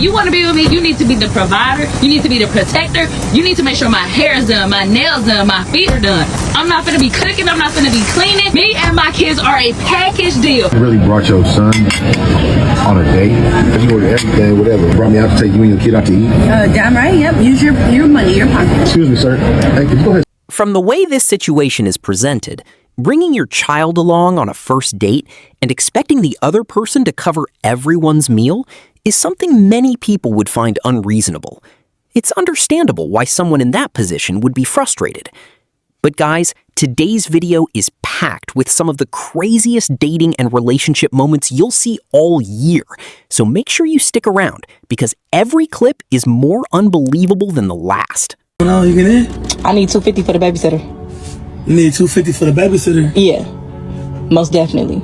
you want to be with me, you need to be the provider. You need to be the protector. You need to make sure my hair is done, my nails done, my feet are done. I'm not finna be cooking. I'm not finna be cleaning. Me and my kids are a package deal. You really brought your son on a date? You ordered everything, whatever. Brought me out to take you and your kid out to eat? Damn right. Yep. Use your money, your pocket. Excuse me, sir. Thank you. Go ahead. From the way this situation is presented, bringing your child along on a first date and expecting the other person to cover everyone's meal is something many people would find unreasonable. It's understandable why someone in that position would be frustrated. But guys, today's video is packed with some of the craziest dating and relationship moments you'll see all year. So make sure you stick around, because every clip is more unbelievable than the last. No, you get in? I need $250 for the babysitter. You need $250 for the babysitter? Yeah, most definitely.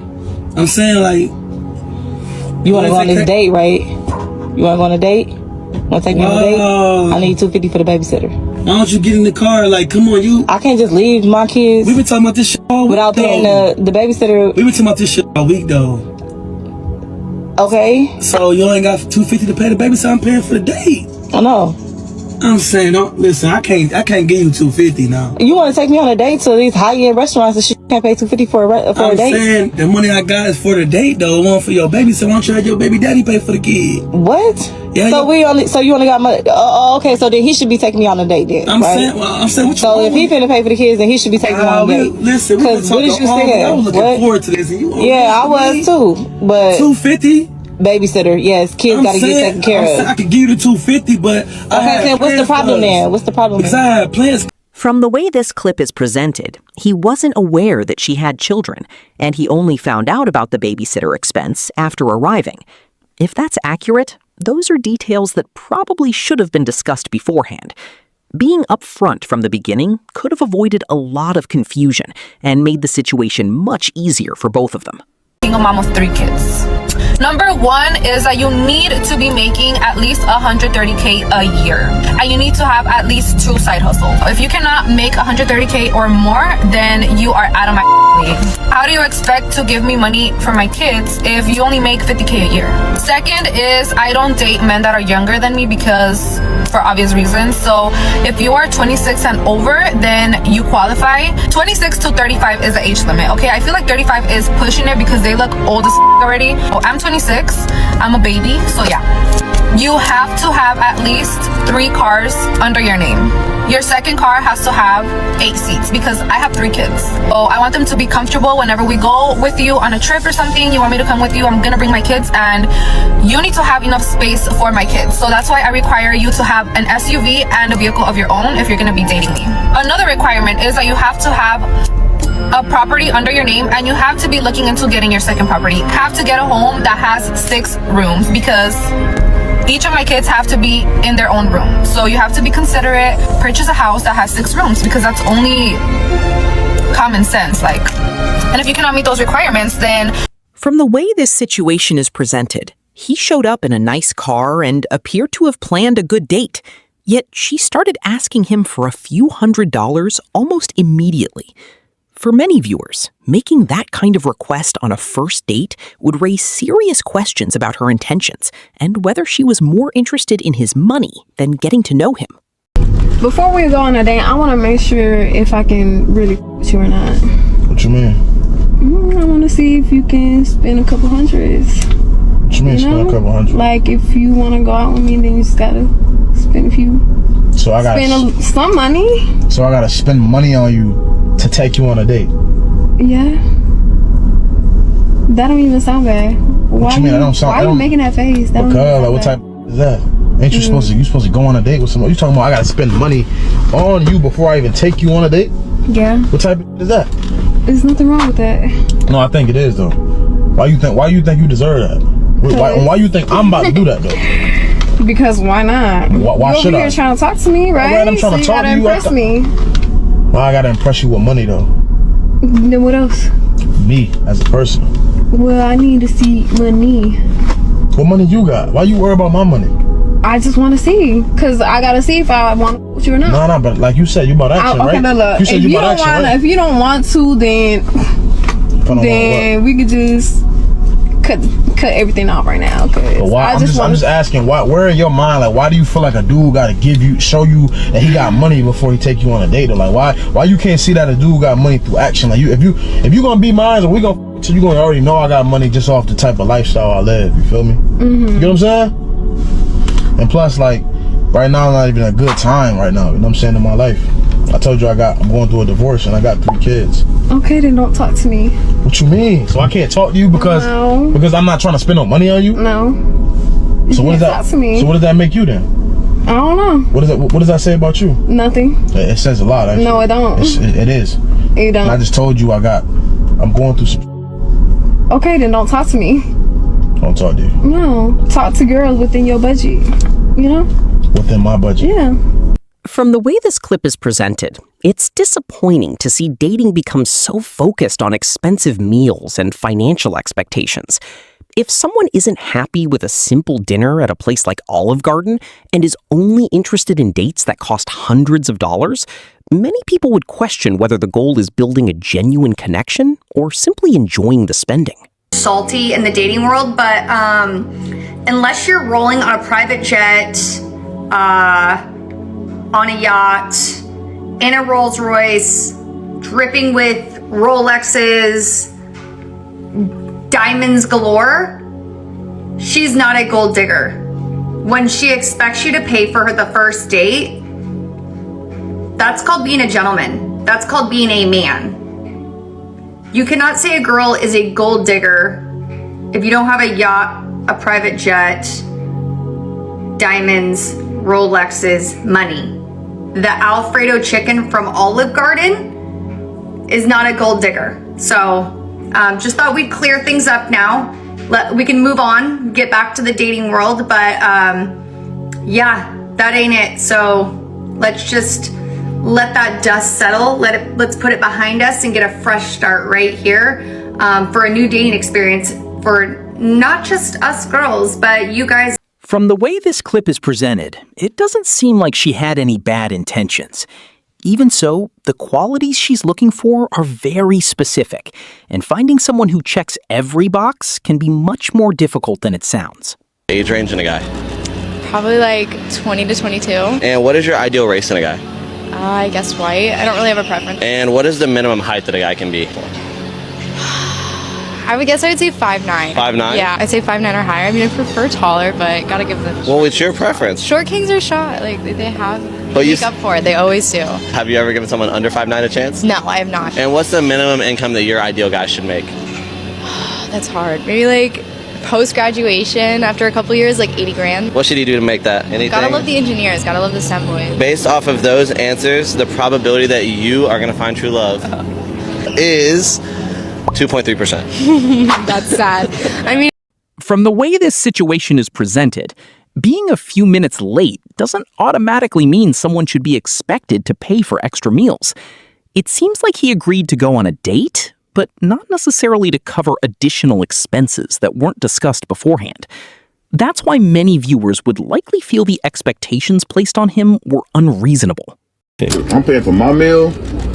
I'm saying, like, you want to go on this date, right? You want to go on a date? Want to take me on a date? I need $250 for the babysitter. Why don't you get in the car? Like, come on, you. I can't just leave my kids. We've been talking about this shit all week, without paying the babysitter. We've been talking about this shit all week, though. Okay. So you ain't got $250 to pay the babysitter. I'm paying for the date. I know. I'm saying, don't listen. I can't give you $250 now. You want to take me on a date to these high-end restaurants and shit? Can't pay $250 for a date. I'm saying the money I got is for the date, though. One for your baby. So why don't you have your baby daddy pay for the kid? What? Yeah. So you only got money? Okay. So then he should be taking me on a date then. I'm right? saying. What so if he finna pay for the kids, then he should be taking me on a date. Listen, because what did you say? I was looking forward to this. And you I was too. But $250. Babysitter, yes, kids gotta get taken care of. I could give you the $250, but okay, then what's the problem then? What's the problem? Because I had plans. From the way this clip is presented, he wasn't aware that she had children, and he only found out about the babysitter expense after arriving. If that's accurate, those are details that probably should have been discussed beforehand. Being upfront from the beginning could have avoided a lot of confusion and made the situation much easier for both of them. Single mom of 3 kids. Number 1 is that you need to be making at least $130K a year, and you need to have at least 2 side hustles. If you cannot make $130K or more, then you are out of my league. How do you expect to give me money for my kids if you only make $50K a year? Second is I don't date men that are younger than me because for obvious reasons. So if you are 26 and over, then you qualify. 26 to 35 is the age limit. Okay, I feel like 35 is pushing it because they look old as already. Oh, I'm 26, I'm a baby, so yeah. You have to have at least 3 cars under your name. Your second car has to have 8 seats because I have 3 kids. Oh, I want them to be comfortable whenever we go with you on a trip or something. You want me to come with you? I'm gonna bring my kids, and you need to have enough space for my kids. So that's why I require you to have an SUV and a vehicle of your own if you're gonna be dating me. Another requirement is that you have to have a property under your name, and you have to be looking into getting your second property. You have to get a home that has 6 rooms because each of my kids have to be in their own room. So you have to be considerate, purchase a house that has 6 rooms because that's only common sense. Like, and if you cannot meet those requirements, then... From the way this situation is presented, he showed up in a nice car and appeared to have planned a good date. Yet she started asking him for a few $100s almost immediately. For many viewers, making that kind of request on a first date would raise serious questions about her intentions and whether she was more interested in his money than getting to know him. Before we go on a date, I want to make sure if I can really with you or not. What you mean? I want to see if you can spend a couple hundreds. What you mean spend a couple hundred? Like if you want to go out with me, then you just gotta spend a few. So I gotta spend some money. So I gotta spend money on you to take you on a date? Yeah. That don't even sound bad. What you mean? I don't sound. Why are you making that face? That because like, what type is that? Ain't you supposed to go on a date with someone? You talking about I gotta spend money on you before I even take you on a date? Yeah. What type is that? There's nothing wrong with that. No, I think it is though. Why you think you deserve that? Why you think I'm about to do that though? Because why not? Why should I? You're trying to talk to me, right? Right, I'm trying to talk to you. Impress me. Why I gotta impress you with money though? Then what else? Me as a person. Well, I need to see money. What money you got? Why you worry about my money? I just want to see, cause I gotta see if I want you or not. No, but like you said, you about action, right? Look, you said you about action, right? If you don't want to, then we could just cut everything off right now. But why? I'm just asking. Why? Where in your mind, like, why do you feel like a dude got to show you that he got money before he take you on a date? Or like, why you can't see that a dude got money through action? Like, if you gonna be mine, or we gonna, so you gonna already know I got money just off the type of lifestyle I live. You feel me? You know what I'm saying? And plus, like, right now, not even a good time right now. You know what I'm saying, in my life. I told you I'm going through a divorce and I got 3 kids. Okay, then don't talk to me. What you mean? So I can't talk to you because I'm not trying to spend no money on you? No. So what does that? Talk to me. So what does that make you then? I don't know. What does that say about you? Nothing. It says a lot. Actually. No, it don't. It is. It don't. And I just told you I'm going through some. Okay, then don't talk to me. Don't talk to you. No, talk to girls within your budget. You know? Within my budget. Yeah. From the way this clip is presented, it's disappointing to see dating become so focused on expensive meals and financial expectations. If someone isn't happy with a simple dinner at a place like Olive Garden and is only interested in dates that cost hundreds of dollars, many people would question whether the goal is building a genuine connection or simply enjoying the spending. Salty in the dating world, but unless you're rolling on a private jet, on a yacht, in a Rolls Royce, dripping with Rolexes, diamonds galore, she's not a gold digger. When she expects you to pay for her the first date, that's called being a gentleman. That's called being a man. You cannot say a girl is a gold digger if you don't have a yacht, a private jet, diamonds, Rolexes, money. The Alfredo chicken from Olive Garden is not a gold digger. So just thought we'd clear things up now. We can move on, get back to the dating world, but yeah, that ain't it. So let's just let that dust settle. Let's put it behind us and get a fresh start right here for a new dating experience for not just us girls, but you guys. From the way this clip is presented, it doesn't seem like she had any bad intentions. Even so, the qualities she's looking for are very specific, and finding someone who checks every box can be much more difficult than it sounds. Age range in a guy? Probably like 20 to 22. And what is your ideal race in a guy? I guess white. I don't really have a preference. And what is the minimum height that a guy can be? I would say 5'9". 5'9"? Yeah, I'd say 5'9" or higher. I mean, I prefer taller, but gotta give them. Well, it's your preference. Short kings are shot. Like they have. But make up for it. They always do. Have you ever given someone under 5'9" a chance? No, I have not. And what's the minimum income that your ideal guy should make? That's hard. Maybe like post graduation, after a couple years, like 80 grand. What should he do to make that? Anything? Gotta love the engineers. Gotta love the STEM boys. Based off of those answers, the probability that you are gonna find true love is 2.3%. That's sad. I mean, from the way this situation is presented, being a few minutes late doesn't automatically mean someone should be expected to pay for extra meals. It seems like he agreed to go on a date, but not necessarily to cover additional expenses that weren't discussed beforehand. That's why many viewers would likely feel the expectations placed on him were unreasonable. I'm paying for my meal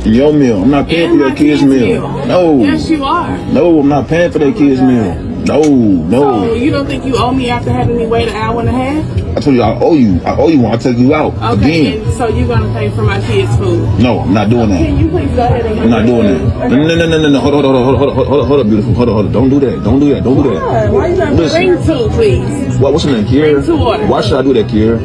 and your meal. I'm not paying for your kids' meal. No. Yes, you are. No, I'm not paying for their kids' meal. No. So you don't think you owe me after having me wait an hour and a half? I told you I owe you. I owe you when I take you out. Okay, Again. and so you're gonna pay for my kids' food? No, I'm not doing that. Can you please go ahead and I'm not doing that. No. Hold up, beautiful. Hold up. Don't do that. Don't do that. Why you gotta bring two, please? What's in there, Kiera? Bring 2 orders. Why should I do that, Kiera?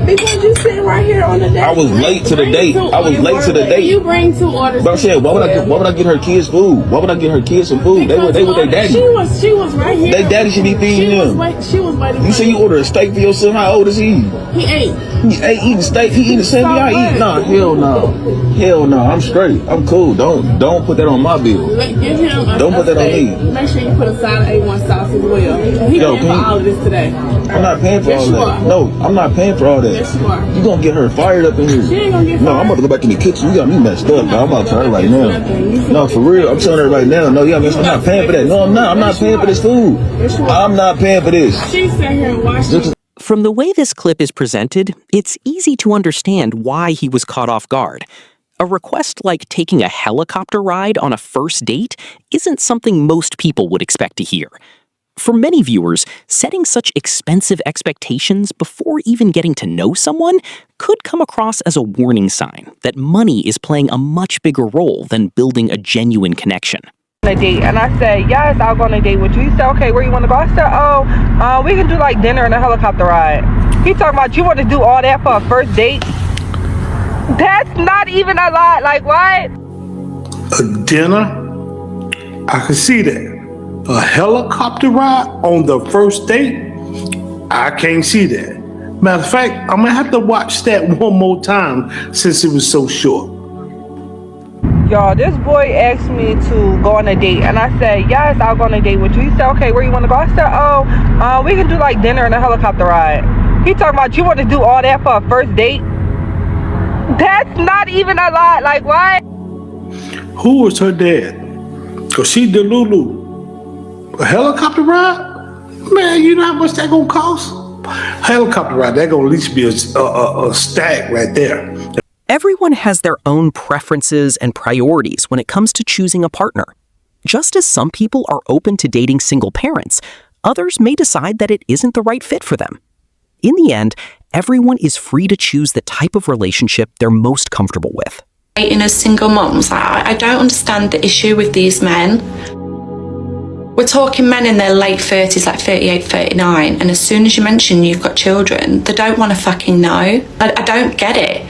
Because you sitting right here on the date. I was late to the date. You bring 2 orders. But I'm saying, why would I get her kids food? Why would I get her kids some food? They with their daddy. She was right here. Their daddy should be feeding them. She was waiting. You say you order a steak for your son. How old is he? He ain't. He ain't eating steak. He eating the same thing I eat. Nah, hell no. I'm straight. I'm cool. Don't put that on my bill. Give him don't put that on me. Make sure you put a side of A1 sauce as well. He paying for all of this today. I'm not paying for all that. No, I'm not paying for all that. Yes, you are. You gonna get her fired up in here? She ain't gonna get fired. No, I'm about to go back in the kitchen. You got me messed up, bro. I'm about to tell her right now. No, for real. I'm telling her right now. No, yeah, I'm not paying for that. No, I'm not. I'm not paying for this food. I'm not paying for this. She sat here and watched it. From the way this clip is presented, it's easy to understand why he was caught off guard. A request like taking a helicopter ride on a first date isn't something most people would expect to hear. For many viewers, setting such expensive expectations before even getting to know someone could come across as a warning sign that money is playing a much bigger role than building a genuine connection. A date, and I said, yes, I'll go on a date with you. He said, okay, where you want to go? I said, we can do like dinner and a helicopter ride. He talking about you want to do all that for a first date? That's not even a lot. Like, what? A dinner? I can see that. A helicopter ride on the first date? I can't see that. Matter of fact, I'm gonna have to watch that one more time since it was so short. Y'all, this boy asked me to go on a date, and I said, yes, I'll go on a date with you. He said, okay, where you want to go? I said, we can do like dinner and a helicopter ride. He talking about you want to do all that for a first date? That's not even a lot. Like, what? Who was her dad? Cause she Delulu. A helicopter ride? Man, you know how much that gonna cost? Helicopter ride, that gonna at least be a stack right there. Everyone has their own preferences and priorities when it comes to choosing a partner. Just as some people are open to dating single parents, others may decide that it isn't the right fit for them. In the end, everyone is free to choose the type of relationship they're most comfortable with. Dating as single moms, I don't understand the issue with these men. We're talking men in their late 30s, like 38, 39, and as soon as you mention you've got children, they don't want to fucking know. I don't get it.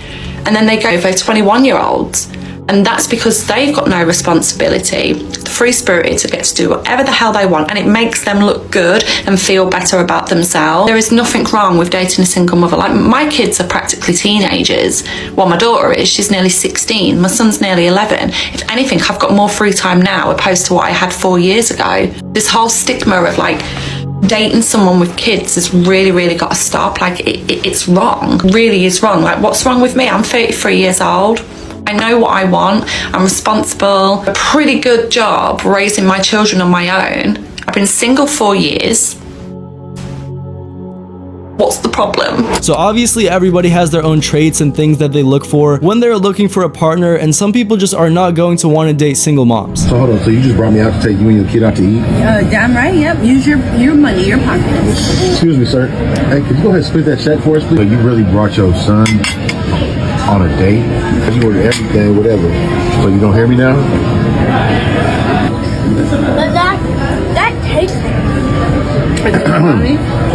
And then they go for 21-year-olds, and that's because they've got no responsibility. The free-spirited to get to do whatever the hell they want, and it makes them look good and feel better about themselves. There is nothing wrong with dating a single mother. Like, my kids are practically teenagers. Well, my daughter is. She's nearly 16. My son's nearly 11. If anything, I've got more free time now opposed to what I had 4 years ago. This whole stigma of like dating someone with kids has really, really got to stop. Like, it's wrong. It really is wrong. Like, what's wrong with me? I'm 33 years old. I know what I want. I'm responsible. A pretty good job raising my children on my own. I've been single 4 years. What's the problem? So obviously everybody has their own traits and things that they look for when they're looking for a partner, and some people just are not going to want to date single moms. So hold on, so you just brought me out to take you and your kid out to eat? Damn right, yep. Use your money, your pocket. Excuse me, sir. Hey, could you go ahead and split that check for us, please? So you really brought your son on a date? You ordered everything, whatever. So you don't hear me now? But that tastes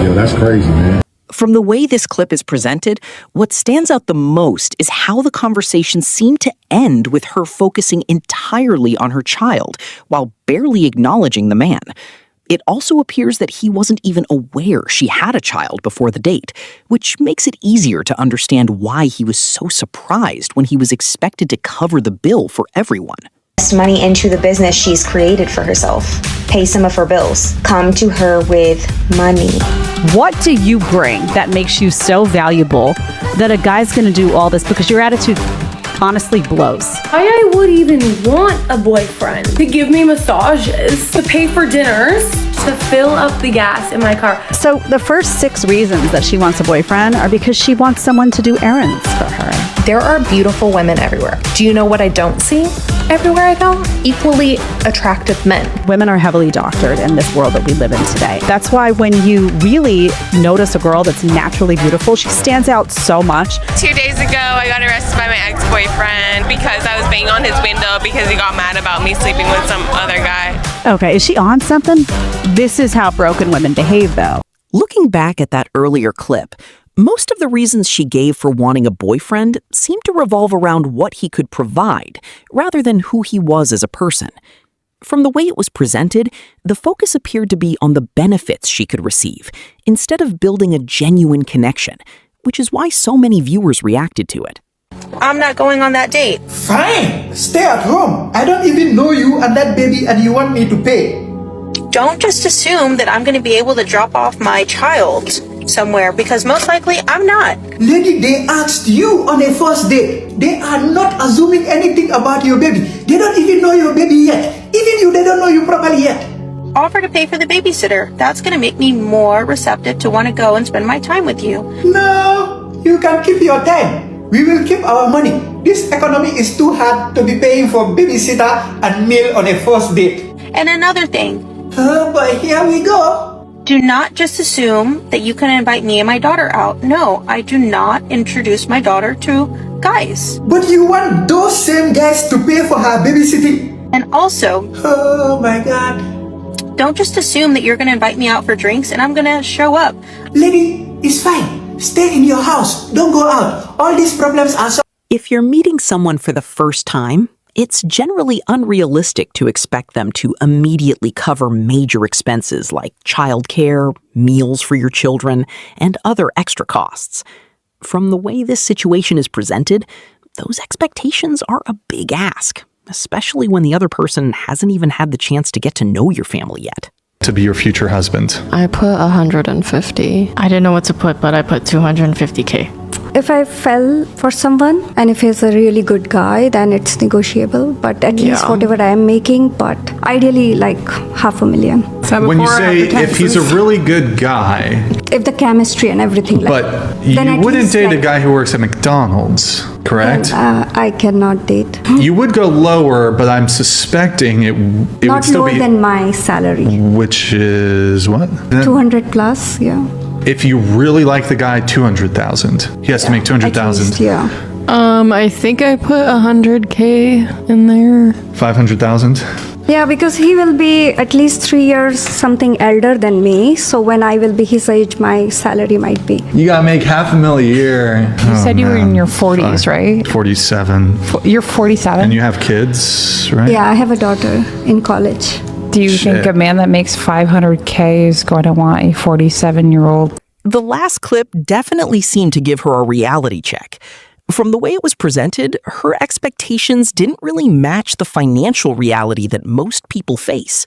Yo, that's crazy, man. From the way this clip is presented, what stands out the most is how the conversation seemed to end with her focusing entirely on her child, while barely acknowledging the man. It also appears that he wasn't even aware she had a child before the date, which makes it easier to understand why he was so surprised when he was expected to cover the bill for everyone. Money into the business she's created for herself. Pay some of her bills. Come to her with money. What do you bring that makes you so valuable that a guy's gonna do all this? Because your attitude honestly blows. I would even want a boyfriend to give me massages, to pay for dinners, to fill up the gas in my car. So the first 6 reasons that she wants a boyfriend are because she wants someone to do errands for her. There are beautiful women everywhere. Do you know what I don't see? Everywhere I go, equally attractive men. Women are heavily doctored in this world that we live in today. That's why when you really notice a girl that's naturally beautiful, she stands out so much. 2 days ago, I got arrested by my ex-boyfriend because I was banging on his window because he got mad about me sleeping with some other guy. Okay, is she on something? This is how broken women behave, though. Looking back at that earlier clip, most of the reasons she gave for wanting a boyfriend seemed to revolve around what he could provide, rather than who he was as a person. From the way it was presented, the focus appeared to be on the benefits she could receive, instead of building a genuine connection, which is why so many viewers reacted to it. I'm not going on that date. Fine, stay at home. I don't even know you and that baby, and you want me to pay. Don't just assume that I'm going to be able to drop off my child somewhere, because most likely I'm not. Lady, they asked you on a first date. They are not assuming anything about your baby. They don't even know your baby yet. Even you, they don't know you properly yet. Offer to pay for the babysitter. That's going to make me more receptive to want to go and spend my time with you. No, you can keep your time. We will keep our money. This economy is too hard to be paying for babysitter and meal on a first date. And another thing, But here we go. Do not just assume that you can invite me and my daughter out. No, I do not introduce my daughter to guys. But you want those same guys to pay for her babysitting? And also, oh my God, don't just assume that you're going to invite me out for drinks and I'm going to show up. Lady, it's fine. Stay in your house. Don't go out. All these problems are solved. If you're meeting someone for the first time, it's generally unrealistic to expect them to immediately cover major expenses like childcare, meals for your children, and other extra costs. From the way this situation is presented, those expectations are a big ask, especially when the other person hasn't even had the chance to get to know your family yet. To be your future husband? I put 150. I didn't know what to put, but I put 250K. If I fell for someone and if he's a really good guy, then it's negotiable. But at least whatever I am making, but ideally like $500,000. When you say if he's a really good guy, if the chemistry and everything, but you wouldn't date a guy who works at McDonald's, correct? I cannot date. You would go lower, but I'm suspecting it Not would still lower be than my salary. Which is what? 200 plus, yeah. If you really like the guy, 200,000. He has to make 200,000. Yeah. I think I put 100K in there. 500,000. Yeah, because he will be at least 3 years something elder than me. So when I will be his age, my salary might be. You gotta make $500,000 a year. You said you were in your 40s, right? 47. You're 47? And you have kids, right? Yeah, I have a daughter in college. Do you think a man that makes 500K is going to want a 47-year-old? The last clip definitely seemed to give her a reality check. From the way it was presented, her expectations didn't really match the financial reality that most people face.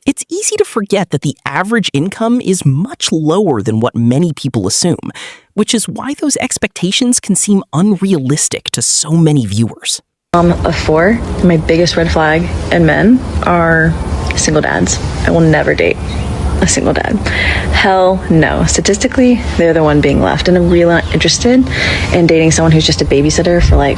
It's easy to forget that the average income is much lower than what many people assume, which is why those expectations can seem unrealistic to so many viewers. A 4, my biggest red flag in men are single dads. I will never date a single dad. Hell no. Statistically, they're the one being left, and I'm really not interested in dating someone who's just a babysitter for like...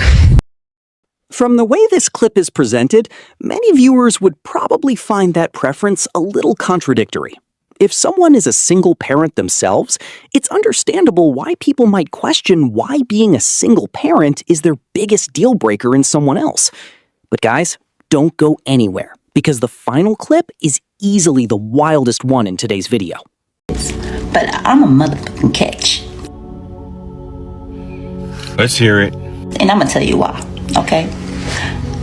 From the way this clip is presented, many viewers would probably find that preference a little contradictory. If someone is a single parent themselves, it's understandable why people might question why being a single parent is their biggest deal breaker in someone else. But guys, don't go anywhere, because the final clip is easily the wildest one in today's video. But I'm a motherfucking catch. Let's hear it. And I'm gonna tell you why, okay?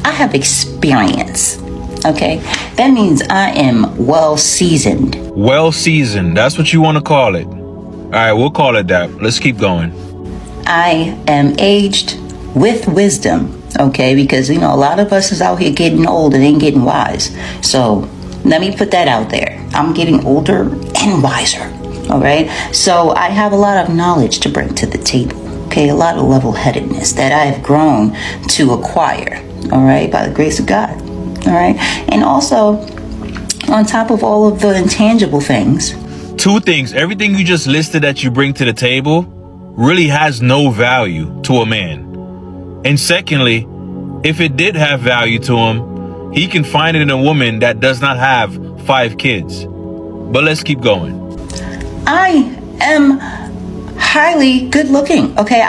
I have experience, okay? That means I am well seasoned. Well seasoned, that's what you want to call it. All right, we'll call it that. Let's keep going. I am aged with wisdom, okay? Because, you know, a lot of us is out here getting old and ain't getting wise. So let me put that out there. I'm getting older and wiser, all right? So I have a lot of knowledge to bring to the table, okay? A lot of level-headedness that I have grown to acquire, all right? By the grace of God, all right? And also, on top of all of the intangible things. 2 things. Everything you just listed that you bring to the table really has no value to a man. And secondly, if it did have value to him, he can find it in a woman that does not have 5 kids. But let's keep going. I am highly good looking, okay?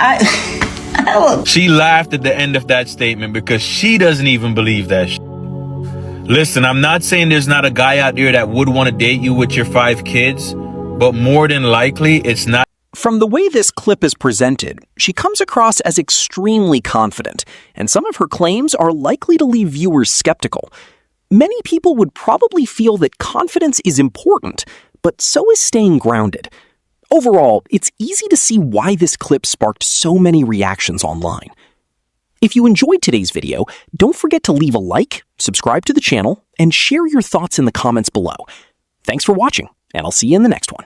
She laughed at the end of that statement because she doesn't even believe that shit. Listen, I'm not saying there's not a guy out there that would want to date you with your 5 kids, but more than likely, it's not. From the way this clip is presented, she comes across as extremely confident, and some of her claims are likely to leave viewers skeptical. Many people would probably feel that confidence is important, but so is staying grounded. Overall, it's easy to see why this clip sparked so many reactions online. If you enjoyed today's video, don't forget to leave a like, subscribe to the channel, and share your thoughts in the comments below. Thanks for watching, and I'll see you in the next one.